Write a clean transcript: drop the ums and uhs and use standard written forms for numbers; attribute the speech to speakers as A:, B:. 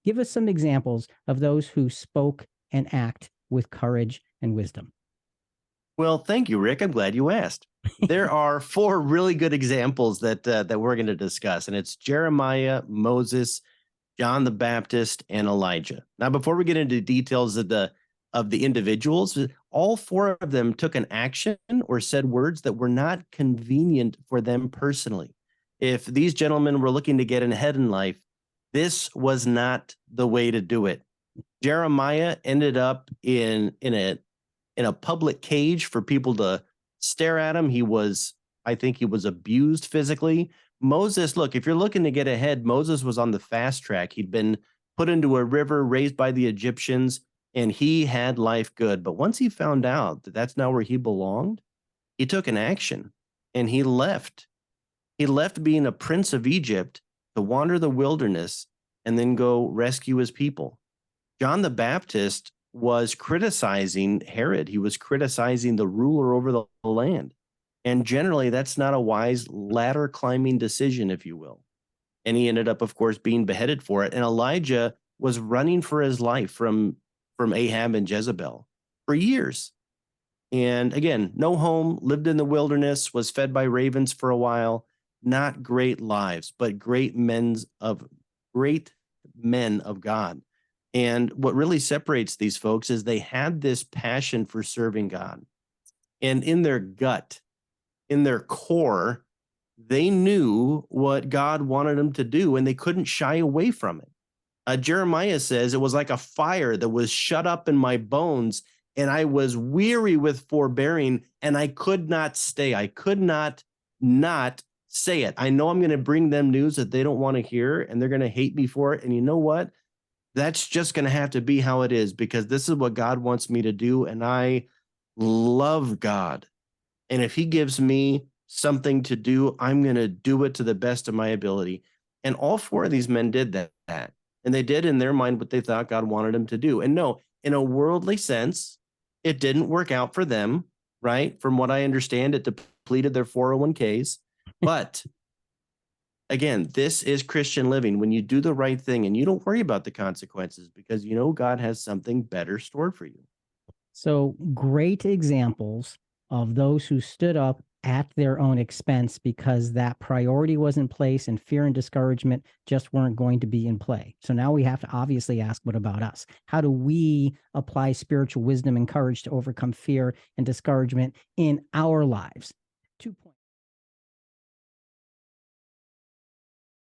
A: Give us some examples of those who spoke and act with courage and wisdom.
B: Well, thank you, Rick. I'm glad you asked. There are four really good examples that we're going to discuss, and it's Jeremiah, Moses, John the Baptist, and Elijah. Now, before we get into details of the individuals, all four of them took an action or said words that were not convenient for them personally. If these gentlemen were looking to get ahead in life, this was not the way to do it. Jeremiah ended up in a public cage for people to stare at him. I think he was abused physically. Moses, look, if you're looking to get ahead, Moses was on the fast track. He'd been put into a river, raised by the Egyptians, and he had life good. But once he found out that that's not where he belonged, he took an action and he left. He left being a prince of Egypt to wander the wilderness and then go rescue his people. John the Baptist was criticizing Herod. He was criticizing the ruler over the land. And generally, that's not a wise ladder climbing decision, if you will. And he ended up, of course, being beheaded for it. And Elijah was running for his life from Ahab and Jezebel for years. And again, no home, lived in the wilderness, was fed by ravens for a while. Not great lives, but great men of God. And what really separates these folks is they had this passion for serving God. And in their gut, in their core, they knew what God wanted them to do, and they couldn't shy away from it. Jeremiah says, it was like a fire that was shut up in my bones, and I was weary with forbearing, and I could not stay. I could not say it. I know I'm going to bring them news that they don't want to hear, and they're going to hate me for it. And you know what? That's just going to have to be how it is, because this is what God wants me to do. And I love God. And if he gives me something to do, I'm going to do it to the best of my ability. And all four of these men did that. And they did in their mind what they thought God wanted them to do. And no, in a worldly sense, it didn't work out for them, right? From what I understand, it depleted their 401ks. But again, this is Christian living. When you do the right thing and you don't worry about the consequences, because you know God has something better stored for you.
A: So great examples of those who stood up at their own expense because that priority was in place and fear and discouragement just weren't going to be in play. So now we have to obviously ask, what about us? How do we apply spiritual wisdom and courage to overcome fear and discouragement in our lives?